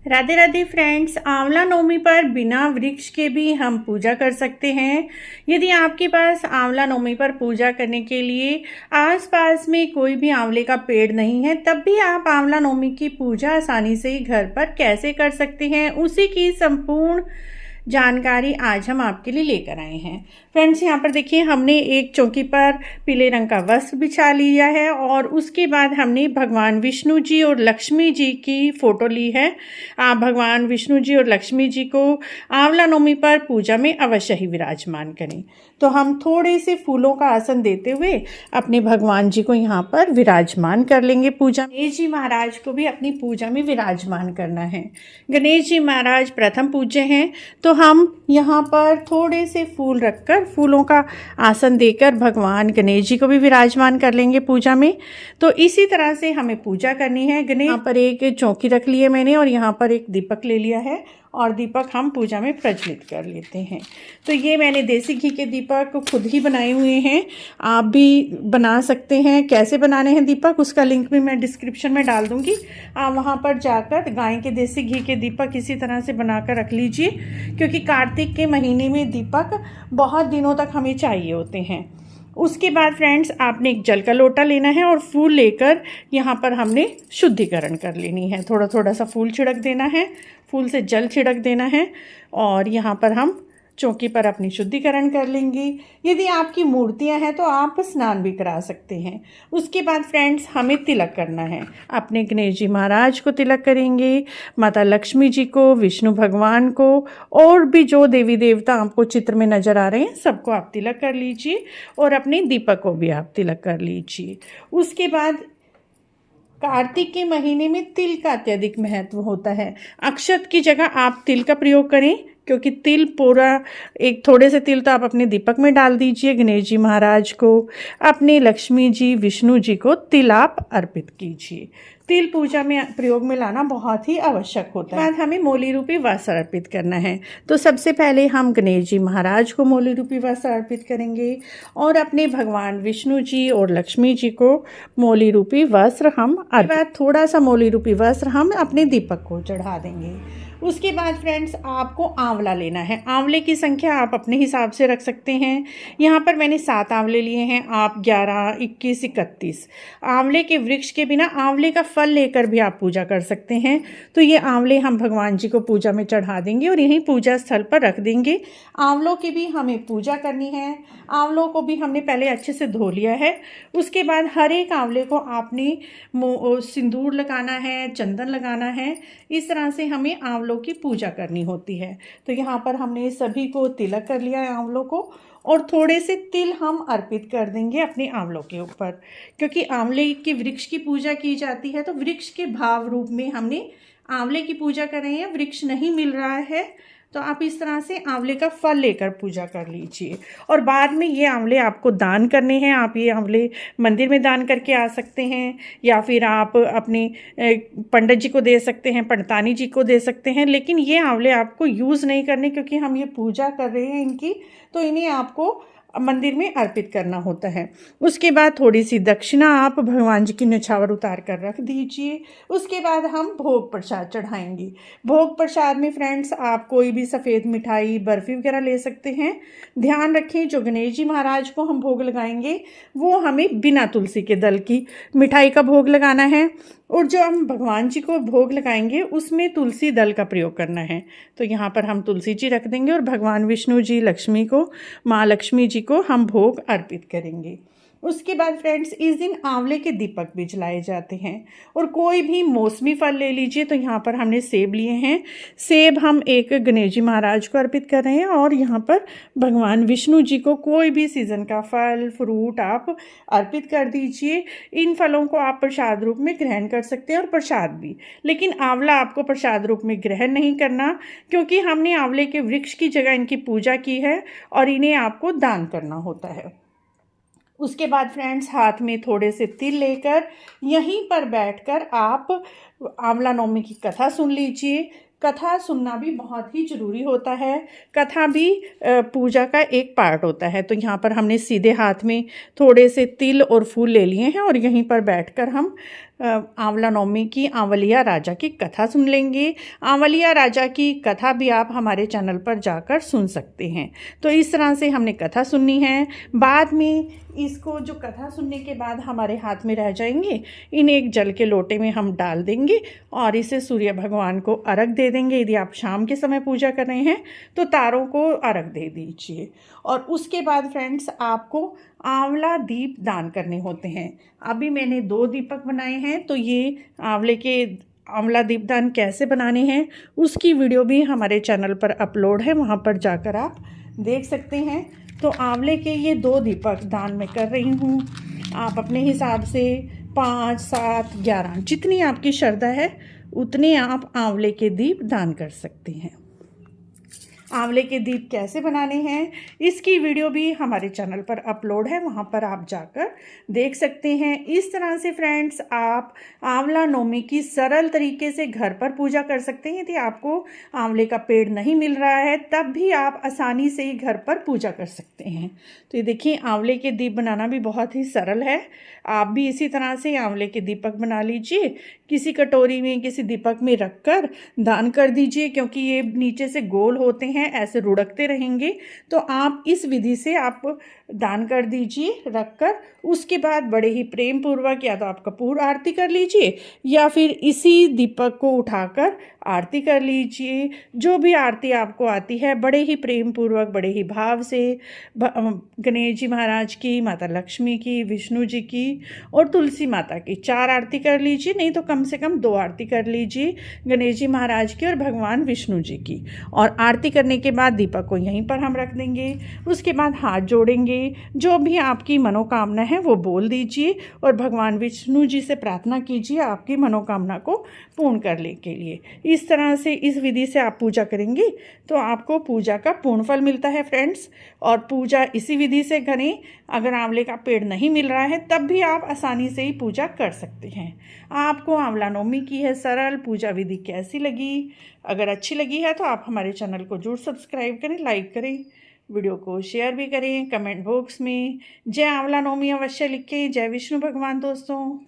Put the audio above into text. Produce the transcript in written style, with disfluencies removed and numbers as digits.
Radhe Radhe friends, Amla Navami पर बिना वृक्ष के भी हम पूजा कर सकते हैं। यदि आपके पास आंवला नवमी पर पूजा करने के लिए आसपास में कोई भी आंवले का पेड़ नहीं है, तब भी आप आंवला नवमी की पूजा आसानी से घर पर कैसे कर सकते हैं, उसी की संपूर्ण जानकारी आज हम आपके लिए लेकर आए हैं। फ्रेंड्स, यहाँ पर देखिए, हमने एक चौकी पर पीले रंग का वस्त्र बिछा लिया है और उसके बाद हमने भगवान विष्णु जी और लक्ष्मी जी की फ़ोटो ली है। आप भगवान विष्णु जी और लक्ष्मी जी को आंवला नवमी पर पूजा में अवश्य ही विराजमान करें। तो हम थोड़े से फूलों का आसन देते हुए अपने भगवान जी को यहाँ पर विराजमान कर लेंगे। पूजा गणेश जी महाराज को भी अपनी पूजा में विराजमान करना है। गणेश जी महाराज प्रथम पूज्य हैं, तो हम यहाँ पर थोड़े से फूल रखकर फूलों का आसन देकर भगवान गणेश जी को भी विराजमान कर लेंगे पूजा में। तो इसी तरह से हमें पूजा करनी है। गणेश यहाँ पर एक चौकी रख ली है मैंने और यहाँ पर एक दीपक ले लिया है और दीपक हम पूजा में प्रज्वलित कर लेते हैं। तो ये मैंने देसी घी के दीपक खुद ही बनाए हुए हैं, आप भी बना सकते हैं। कैसे बनाने हैं दीपक, उसका लिंक भी मैं डिस्क्रिप्शन में डाल दूंगी। आप वहाँ पर जाकर गाय के देसी घी के दीपक इसी तरह से बनाकर रख लीजिए, क्योंकि कार्तिक के महीने में दीपक बहुत दिनों तक हमें चाहिए होते हैं। उसके बाद फ्रेंड्स, आपने एक जल का लोटा लेना है और फूल लेकर यहाँ पर हमने शुद्धिकरण कर लेनी है। थोड़ा थोड़ा सा फूल छिड़क देना है, फूल से जल छिड़क देना है और यहाँ पर हम चौकी पर अपनी शुद्धिकरण कर लेंगे। यदि आपकी मूर्तियाँ हैं तो आप स्नान भी करा सकते हैं। उसके बाद फ्रेंड्स, हमें तिलक करना है। अपने गणेश जी महाराज को तिलक करेंगे, माता लक्ष्मी जी को, विष्णु भगवान को और भी जो देवी देवता आपको चित्र में नज़र आ रहे हैं सबको आप तिलक कर लीजिए और अपने दीपक को भी आप तिलक कर लीजिए। उसके बाद कार्तिक के महीने में तिल का अत्यधिक महत्व होता है। अक्षत की जगह आप तिल का प्रयोग करें, क्योंकि तिल पूरा एक थोड़े से तिल तो आप अपने दीपक में डाल दीजिए। गणेश जी महाराज को, अपने लक्ष्मी जी, विष्णु जी को तिल आप अर्पित कीजिए। तिल पूजा में प्रयोग में लाना बहुत ही आवश्यक होता है। बाद हमें मोली रूपी वस्त्र अर्पित करना है। तो सबसे पहले हम गणेश जी महाराज को मोली रूपी वस्त्र अर्पित करेंगे और अपने भगवान विष्णु जी और लक्ष्मी जी को मोली रूपी वस्त्र हम अर्पित, थोड़ा सा मोली रूपी वस्त्र हम अपने दीपक को चढ़ा देंगे। उसके बाद फ्रेंड्स, आपको आंवला लेना है। आंवले की संख्या आप अपने हिसाब से रख सकते हैं। यहाँ पर मैंने 7 आंवले लिए हैं, आप 11, 21, 31। आंवले के वृक्ष के बिना आंवले का फल लेकर भी आप पूजा कर सकते हैं। तो ये आंवले हम भगवान जी को पूजा में चढ़ा देंगे और यहीं पूजा स्थल पर रख देंगे। आंवलों की भी हमें पूजा करनी है। आंवलों को भी हमने पहले अच्छे से धो लिया है। उसके बाद हर एक आंवले को आपने सिंदूर लगाना है, चंदन लगाना है। इस तरह से हमें आंवलों की पूजा करनी होती है। तो यहाँ पर हमने सभी को तिलक कर लिया है आंवलों को, और थोड़े से तिल हम अर्पित कर देंगे अपने आंवलों के ऊपर, क्योंकि आंवले के वृक्ष की पूजा की जाती है। तो वृक्ष के भाव रूप में हमने आंवले की पूजा कर रहे हैं। वृक्ष नहीं मिल रहा है तो आप इस तरह से आंवले का फल लेकर पूजा कर लीजिए। और बाद में ये आंवले आपको दान करने हैं। आप ये आंवले मंदिर में दान करके आ सकते हैं, या फिर आप अपने पंडित जी को दे सकते हैं, पंडितानी जी को दे सकते हैं। लेकिन ये आंवले आपको यूज़ नहीं करने, क्योंकि हम ये पूजा कर रहे हैं इनकी, तो इन्हें आपको मंदिर में अर्पित करना होता है। उसके बाद थोड़ी सी दक्षिणा आप भगवान जी की न्यौछावर उतार कर रख दीजिए। उसके बाद हम भोग प्रसाद चढ़ाएंगे। भोग प्रसाद में फ्रेंड्स, आप कोई भी सफ़ेद मिठाई, बर्फ़ी वगैरह ले सकते हैं। ध्यान रखें, जो गणेश जी महाराज को हम भोग लगाएंगे वो हमें बिना तुलसी के दल की मिठाई का भोग लगाना है, और जो हम भगवान जी को भोग लगाएंगे उसमें तुलसी दल का प्रयोग करना है। तो यहाँ पर हम तुलसी जी रख देंगे और भगवान विष्णु जी, लक्ष्मी को, माँ लक्ष्मी जी को हम भोग अर्पित करेंगे। उसके बाद फ्रेंड्स, इस दिन आंवले के दीपक भी जलाए जाते हैं। और कोई भी मौसमी फल ले लीजिए। तो यहाँ पर हमने सेब लिए हैं। सेब हम एक गणेश जी महाराज को अर्पित कर रहे हैं और यहाँ पर भगवान विष्णु जी को कोई भी सीज़न का फल, फ्रूट आप अर्पित कर दीजिए। इन फलों को आप प्रसाद रूप में ग्रहण कर सकते हैं और प्रसाद भी, लेकिन आंवला आपको प्रसाद रूप में ग्रहण नहीं करना, क्योंकि हमने आंवले के वृक्ष की जगह इनकी पूजा की है और इन्हें आपको दान करना होता है। उसके बाद फ्रेंड्स, हाथ में थोड़े से तिल लेकर यहीं पर बैठकर आप आंवला नवमी की कथा सुन लीजिए। कथा सुनना भी बहुत ही ज़रूरी होता है। कथा भी पूजा का एक पार्ट होता है। तो यहाँ पर हमने सीधे हाथ में थोड़े से तिल और फूल ले लिए हैं और यहीं पर बैठकर हम आंवला नवमी की आंवलिया राजा की कथा सुन लेंगे। आंवलिया राजा की कथा भी आप हमारे चैनल पर जाकर सुन सकते हैं। तो इस तरह से हमने कथा सुननी है। बाद में इसको जो कथा सुनने के बाद हमारे हाथ में रह जाएंगे, इन्हें एक जल के लोटे में हम डाल देंगे और इसे सूर्य भगवान को अर्घ दे देंगे। यदि आप शाम के समय पूजा कर रहे हैं तो तारों को अर्घ दे दीजिए। और उसके बाद फ्रेंड्स आपको आंवला दीप दान करने होते हैं। अभी मैंने 2 दीपक बनाए हैं, तो ये आंवला दीपदान कैसे बनाने हैं उसकी वीडियो भी हमारे चैनल पर अपलोड है, वहाँ पर जाकर आप देख सकते हैं। तो आंवले के ये 2 दीपक दान मैं कर रही हूँ। आप अपने हिसाब से 5, 7, 11 जितनी आपकी श्रद्धा है उतने आप आंवले के दीप दान कर सकते हैं। आंवले के दीप कैसे बनाने हैं इसकी वीडियो भी हमारे चैनल पर अपलोड है, वहाँ पर आप जाकर देख सकते हैं। इस तरह से फ्रेंड्स आप आंवला नवमी की सरल तरीके से घर पर पूजा कर सकते हैं। यदि आपको आंवले का पेड़ नहीं मिल रहा है तब भी आप आसानी से ही घर पर पूजा कर सकते हैं। तो ये देखिए आंवले के दीप बनाना भी बहुत ही सरल है। आप भी इसी तरह से आंवले के दीपक बना लीजिए, किसी कटोरी में किसी दीपक में रखकर दान कर दीजिए, क्योंकि ये नीचे से गोल होते हैं, ऐसे रुड़कते रहेंगे। तो आप इस विधि से आप दान कर दीजिए रखकर। उसके बाद बड़े ही प्रेम पूर्वक या तो आप कपूर आरती कर लीजिए या फिर इसी दीपक को उठाकर आरती कर लीजिए। जो भी आरती आपको आती है बड़े ही प्रेम पूर्वक, बड़े ही भाव से गणेश जी महाराज की, माता लक्ष्मी की, विष्णु जी की और तुलसी माता की 4 आरती कर लीजिए, नहीं तो कम से कम 2 आरती कर लीजिए, गणेश जी महाराज की और भगवान विष्णु जी की। और आरती करने के बाद दीपक को यहीं पर हम रख देंगे। उसके बाद हाथ जोड़ेंगे, जो भी आपकी मनोकामना है वो बोल दीजिए और भगवान विष्णु जी से प्रार्थना कीजिए आपकी मनोकामना को पूर्ण करने के लिए। इस तरह से इस विधि से आप पूजा करेंगे तो आपको पूजा का पूर्ण फल मिलता है फ्रेंड्स। और पूजा इसी विधि से करें। अगर आंवले का पेड़ नहीं मिल रहा है तब भी आप आसानी से ही पूजा कर सकते हैं। आपको आंवला नवमी की है सरल पूजा विधि कैसी लगी? अगर अच्छी लगी है तो आप हमारे चैनल को जरूर सब्सक्राइब करें, लाइक करें, वीडियो को शेयर भी करें। कमेंट बॉक्स में जय आंवला नवमी अवश्य लिखें। जय विष्णु भगवान दोस्तों।